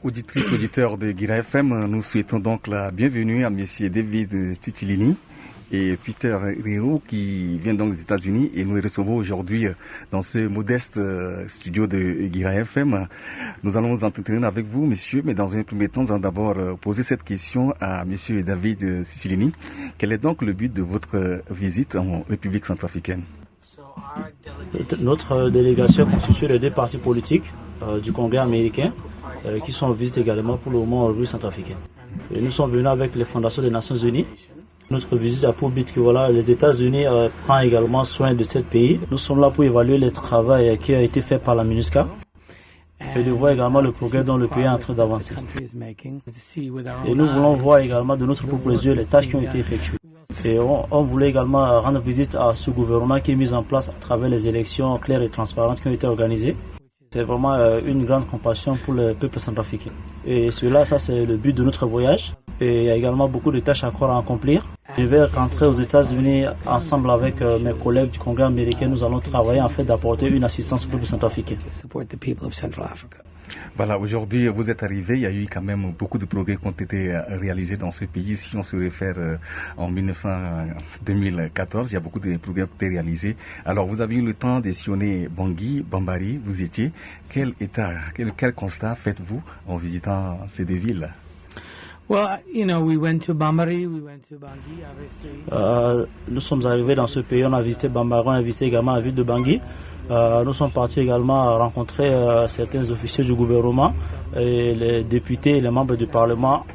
Auditrices, auditeurs de Guira FM, nous souhaitons donc la bienvenue à Monsieur David Cicilline et Peter Rio qui vient donc des États-Unis et nous les recevons aujourd'hui dans ce modeste studio de Guira FM. Nous allons nous entretenir avec vous, monsieur, mais dans un premier temps, nous allons d'abord poser cette question à monsieur David Cicilline. Quel est donc le but de votre visite en République centrafricaine? Notre délégation constitue les deux partis politiques du Congrès américain qui sont en visite également pour le moment en République centrafricaine. Et nous sommes venus avec les fondations des Nations Unies. Notre visite a pour but que les États-Unis prennent également soin de ce pays. Nous sommes là pour évaluer le travail qui a été fait par la MINUSCA et de voir également le progrès dont le pays est en train d'avancer. Et nous voulons voir également de notre propre yeux les tâches qui ont été effectuées. Et on voulait également rendre visite à ce gouvernement qui est mis en place à travers les élections claires et transparentes qui ont été organisées. C'est vraiment une grande compassion pour le peuple centrafricain. Et cela, ça c'est le but de notre voyage. Et il y a également beaucoup de tâches encore à accomplir. Je vais rentrer aux États-Unis ensemble avec mes collègues du Congrès américain. Nous allons travailler en fait d'apporter une assistance au peuple centrafricain. Voilà, aujourd'hui vous êtes arrivé, il y a eu quand même beaucoup de progrès qui ont été réalisés dans ce pays. Si on se réfère en 2014, il y a beaucoup de progrès qui ont été réalisés. Alors vous avez eu le temps de sillonner Bangui, Bambari, vous étiez. Quel constat faites-vous en visitant ces deux villes? Nous sommes arrivés dans ce pays, on a visité Bambari, on a visité également la ville de Bangui. Nous sommes partis également rencontrer certains officiers du gouvernement, et les députés et les membres du Parlement.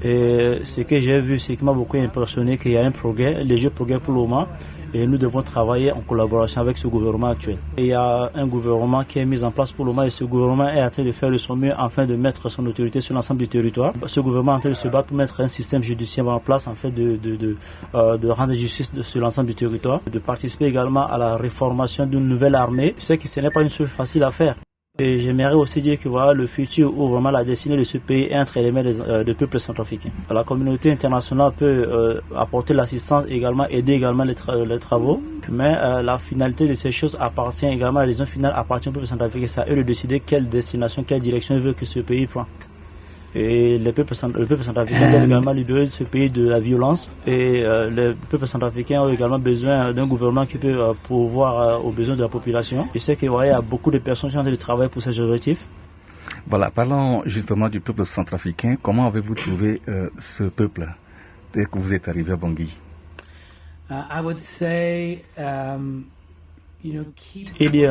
Et ce que j'ai vu, ce qui m'a beaucoup impressionné, qu'il y a un progrès, un léger progrès pour le moment. Et nous devons travailler en collaboration avec ce gouvernement actuel. Et il y a un gouvernement qui est mis en place pour le moment et ce gouvernement est en train de faire de son mieux afin de mettre son autorité sur l'ensemble du territoire. Ce gouvernement est en train de se battre pour mettre un système judiciaire en place afin de rendre justice sur l'ensemble du territoire, de participer également à la réformation d'une nouvelle armée. Je sais que ce n'est pas une chose facile à faire. Et j'aimerais aussi dire que le futur ou vraiment la destinée de ce pays est entre les mains des peuples centrafricains. La communauté internationale peut apporter l'assistance, également aider également les travaux, mais la finalité de ces choses appartient également, la décision finale appartient au peuple centrafricain. C'est à eux de décider quelle destination, quelle direction ils veulent que ce pays prenne. Et le peuple centrafricain doit également libérer ce pays de la violence. Et le peuple centrafricain a également besoin d'un gouvernement qui peut pourvoir aux besoins de la population. Je sais qu'il y a beaucoup de personnes qui ont en train de travailler pour ces objectifs. Voilà, parlons justement du peuple centrafricain. Comment avez-vous trouvé ce peuple dès que vous êtes arrivé à Bangui? Il dit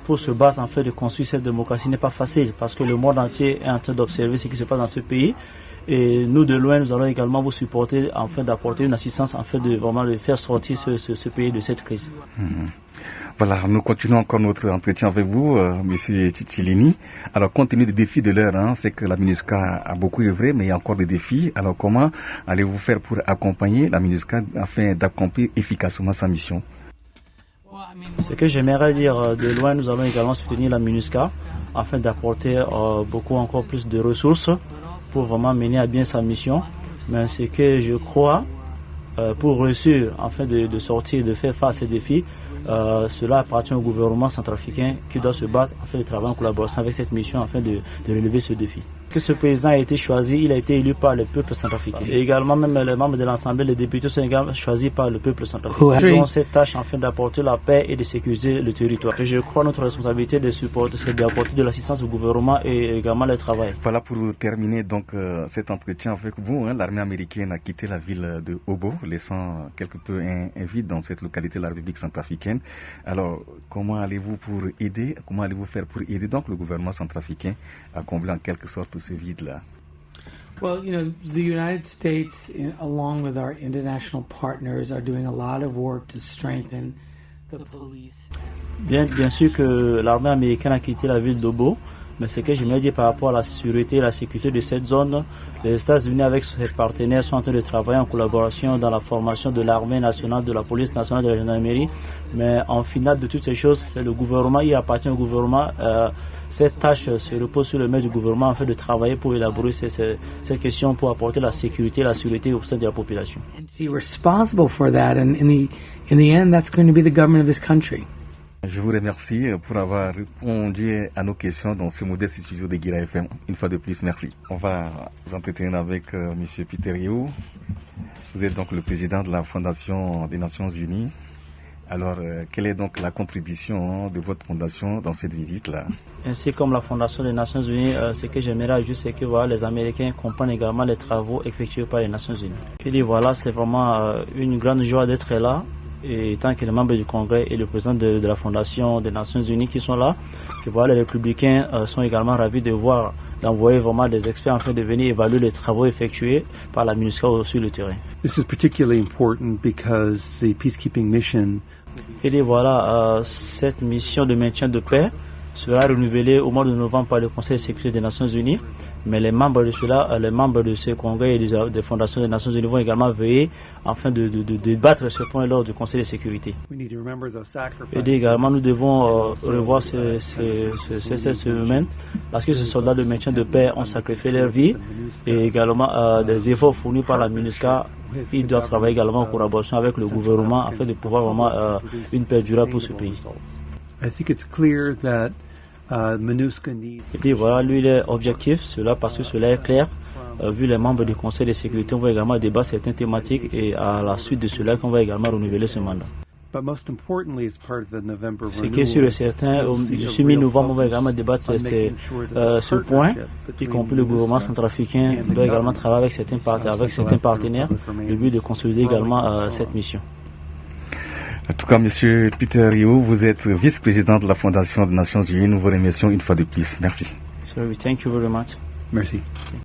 pour se battre en fait de construire cette démocratie n'est pas facile parce que le monde entier est en train d'observer ce qui se passe dans ce pays et nous de loin nous allons également vous supporter afin d'apporter une assistance afin de vraiment de faire sortir ce pays de cette crise. Voilà, nous continuons encore notre entretien avec vous, monsieur Cicilline. Alors, compte tenu des défis de l'heure, c'est que la MINUSCA a beaucoup œuvré, mais il y a encore des défis. Alors, comment allez-vous faire pour accompagner la MINUSCA afin d'accomplir efficacement sa mission? Ce que j'aimerais dire de loin, nous allons également soutenir la MINUSCA afin d'apporter beaucoup encore plus de ressources pour vraiment mener à bien sa mission. Mais ce que je crois, pour réussir afin de sortir, de faire face à ces défis, cela appartient au gouvernement centrafricain qui doit se battre afin de travailler en collaboration avec cette mission afin de relever ce défi. Que ce président a été choisi, il a été élu par le peuple centrafricain. Et également, même les membres de l'Assemblée, les députés sont également choisis par le peuple centrafricain. Ils ont cette tâche afin d'apporter la paix et de sécuriser le territoire. Et je crois que notre responsabilité de supporter, c'est d'apporter de l'assistance au gouvernement et également le travail. Voilà pour terminer donc cet entretien avec vous. L'armée américaine a quitté la ville de Obo, laissant quelque peu un vide dans cette localité de la République centrafricaine. Alors, comment allez-vous faire pour aider donc le gouvernement centrafricain à combler en quelque sorte ce vide-là? Well, the United States, along with our international partners, are doing a lot of work to strengthen the police. Bien sûr que l'armée américaine a quitté la ville d'Obo, mais ce que j'aimerais dire par rapport à la sécurité et la sécurité de cette zone, les États-Unis avec ses partenaires sont en train de travailler en collaboration dans la formation de l'armée nationale, de la police nationale, de la gendarmerie. Mais en finale de toutes ces choses, c'est le gouvernement, il appartient au gouvernement. Cette tâche se repose sur le maître du gouvernement afin de travailler pour élaborer ces questions pour apporter la sécurité et la sûreté au sein de la population. Responsible for that, and in the end, that's going to be the government of this country. Je vous remercie pour avoir répondu à nos questions dans ce modeste studio de Guira FM. Une fois de plus, merci. On va vous entretenir avec Monsieur Peter Riou. Vous êtes donc le président de la Fondation des Nations Unies. Alors, quelle est donc la contribution de votre fondation dans cette visite-là? Ainsi comme la Fondation des Nations Unies, ce que j'aimerais ajouter, c'est que voilà, les Américains comprennent également les travaux effectués par les Nations Unies. Et dit, voilà, c'est vraiment une grande joie d'être là, et tant que les membres du Congrès et le président de la Fondation des Nations Unies qui sont là, que voilà, les républicains sont également ravis de voir, d'envoyer vraiment des experts afin de venir évaluer les travaux effectués par la MINUSCA sur le terrain. This is particularly important because the peacekeeping mission. Et dit, voilà, cette mission de maintien de paix sera renouvelée au mois de novembre par le Conseil de sécurité des Nations Unies, mais les membres de cela, les membres de ce congrès et des fondations des Nations Unies vont également veiller afin de débattre ce point lors du Conseil de sécurité. Et également, nous devons revoir ces semaines parce que ces soldats de maintien de paix ont sacrifié leur vie et également des efforts fournis par la MINUSCA. Ils doivent travailler également en collaboration avec le gouvernement afin de pouvoir vraiment une paix durable pour ce pays. I think it's clear that MINUSCA needs. Et voilà, lui, il est objectif, cela parce que cela est clair. Vu les membres du Conseil de sécurité, on va également débattre certaines thématiques et à la suite de cela, qu'on va également renouveler ce mandat. But most importantly, as part of the November Ce qui est sûr et certain, d'ici mi-novembre, on va également débattre ce point, y compris le gouvernement centrafricain doit également travailler avec certains partenaires, le but de consolider également cette mission. En tout cas, Monsieur Peter Riou, vous êtes vice-président de la Fondation des Nations Unies. Nous vous remercions une fois de plus. Merci. So we thank you very much. Merci. Thank you.